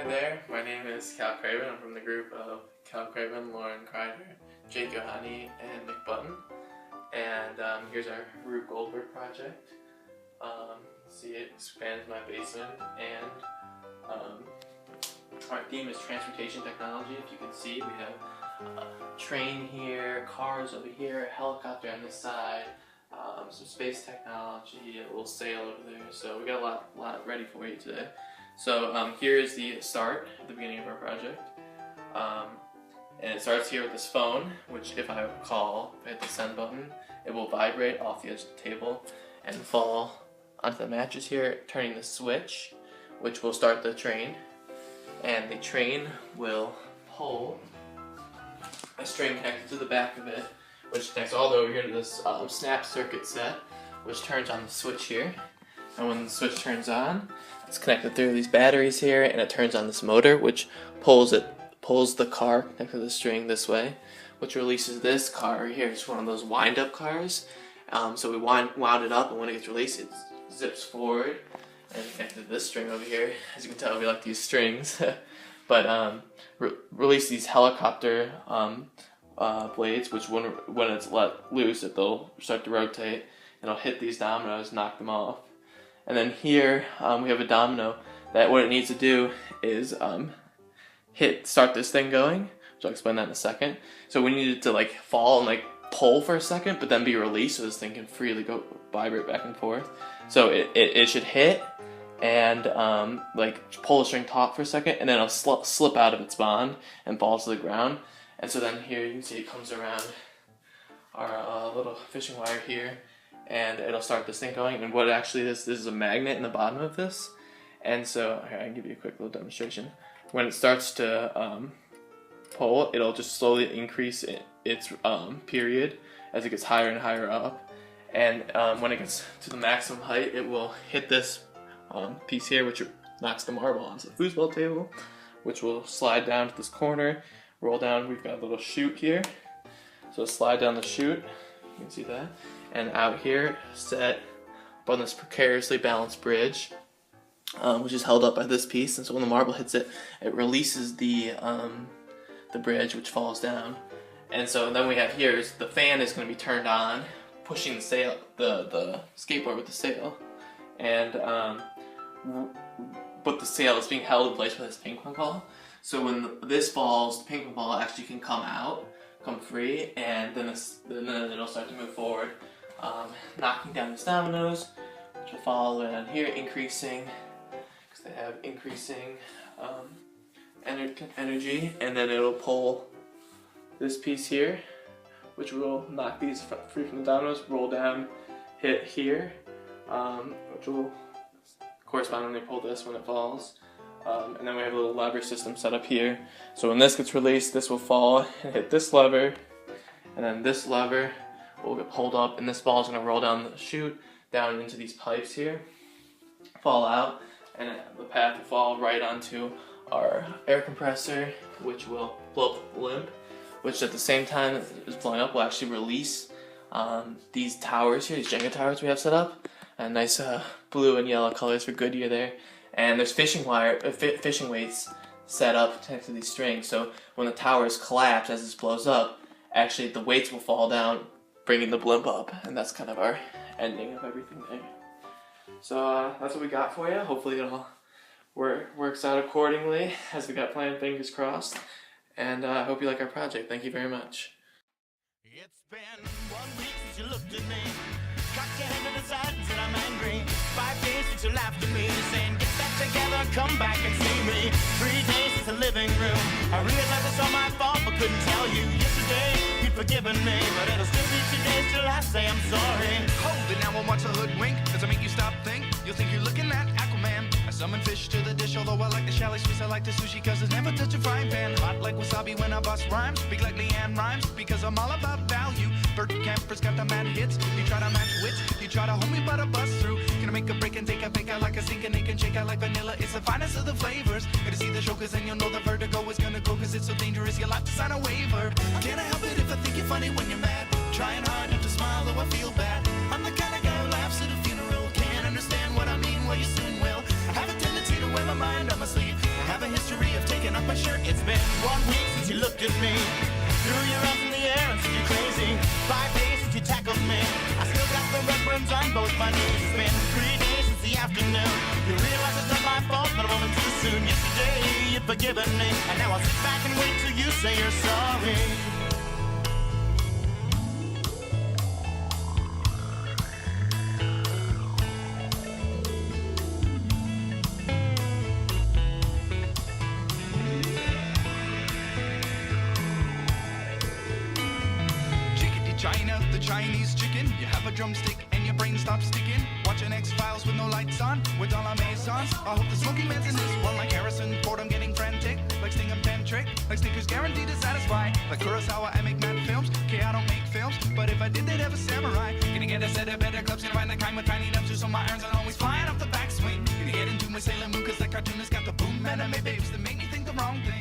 Hi there, my name is Craven. I'm from the group of Craven, Loren, Kreider, Jake, Johanni, and Nick Button. And here's our Rube Goldberg project. See, it expands my basement, and our theme is transportation technology. If you can see, we have a train here, cars over here, a helicopter on this side, some space technology, a little sail over there. So we got a lot ready for you today. So here is the start at the beginning of our project. And it starts here with this phone, which if I hit the send button, it will vibrate off the edge of the table and fall onto the mattress here, turning the switch, which will start the train. And the train will pull a string connected to the back of it, which connects all the way over here to this snap circuit set, which turns on the switch here. And when the switch turns on, it's connected through these batteries here, and it turns on this motor, which pulls the car connected to the string this way, which releases this car here. It's one of those wind-up cars. So we wound it up, and when it gets released, it zips forward and connected to this string over here. As you can tell, we like to use strings. But release these helicopter blades, which when it's let loose, they'll start to rotate, and it'll hit these dominoes, knock them off. And then here we have a domino that what it needs to do is start this thing going, which I'll explain that in a second. So we need it to fall and pull for a second, but then be released so this thing can freely vibrate back and forth. So it should hit and pull the string taut for a second, and then it'll slip out of its bond and fall to the ground. And so then here you can see it comes around our little fishing wire here, and it'll start this thing going. And what it actually is, this is a magnet in the bottom of this. And so here, I can give you a quick little demonstration. When it starts to pull, it'll just slowly increase its period as it gets higher and higher up. And when it gets to the maximum height, it will hit this piece here, which knocks the marble onto the foosball table, which will slide down to this corner, roll down. We've got a little chute here, so slide down the chute. You can see that. And out here, set up on this precariously balanced bridge, which is held up by this piece. And so when the marble hits it, it releases the bridge, which falls down. And so then we have here is the fan is going to be turned on, pushing the sail, the skateboard with the sail, and but the sail is being held in place by this ping pong ball. So when this falls, the ping pong ball actually can come free, and then it'll start to move forward, knocking down these dominoes, which will follow down here, increasing, because they have increasing energy, and then it'll pull this piece here, which will knock these free from the dominoes, roll down, hit here, which will correspondingly pull this when it falls. And then we have a little lever system set up here. So when this gets released, this will fall and hit this lever, and then this lever will get pulled up, and this ball is going to roll down the chute, down into these pipes here, fall out, and the path will fall right onto our air compressor, which will blow up the blimp, which at the same time as it's blowing up will actually release these towers here, these Jenga towers we have set up, and nice blue and yellow colors for Goodyear there. And there's fishing weights set up connected to these strings, so when the towers collapse as this blows up, actually the weights will fall down, bringing the blimp up, and that's kind of our ending of everything there. So that's what we got for you. Hopefully it all works out accordingly as we got planned, fingers crossed. And I hope you like our project. Thank you very much. It's been 1 week since you looked at me, cocked your head to the side and said I'm angry. 5 days since you laughed at me, saying get back together, come back and see me. 3 days since the living room, I realized it's all my fault but couldn't tell you. Yesterday you'd forgiven me, but it'll still be 2 days till I say I'm sorry. Hold it now, I want to hoodwink. Does it make you stop think? You'll think you're looking at Aquaman. I summon fish to the dish, although I like the chalet Swiss, I like the sushi, cause it's never touch a frying pan. Hot like wasabi when I bust rhymes, speak like Leanne rhymes, because I'm all about value. Bert Camper's got the mad hits, you try to match wits, you try to hold me but I bust through. Can I make a break and take a fake out like a sink and can shake out like vanilla? It's the finest of the flavors. Gotta see the show cause then you'll know the vertigo is gonna go, cause it's so dangerous you'll have to sign a waiver. Can't I help it if I think you're funny when you're mad? Trying hard not to smile though I feel bad. I'm the kind of guy who laughs at a funeral. Can't understand what I mean, well you soon will. I have a tendency to wear my mind on my sleeve. I have a history off my shirt. It's been 1 week since you looked at me. Threw your arms in the air and said you're crazy. 5 days since you tackled me. I still got the red burns on both my knees. It's been 3 days since the afternoon. You realize it's not my fault, but I'm only too soon. Yesterday you've forgiven me, and now I'll sit back and wait till you say you're sorry. China, the Chinese chicken. You have a drumstick and your brain stops sticking. Watching X-Files with no lights on, with all our maisons. I hope the smoking man's in this one like Harrison Ford. I'm getting frantic, like Sting and Pentrick. Like Snickers guaranteed to satisfy. Like Kurosawa, I make mad films. Okay, I don't make films, but if I did, they'd have a samurai. Gonna get a set of better clubs, gonna find the kind with tiny dumpsters, so my irons are always flying off the backswing. Gonna get into my Sailor Moon, cause that cartoonist got the boom anime babes that make me think the wrong thing.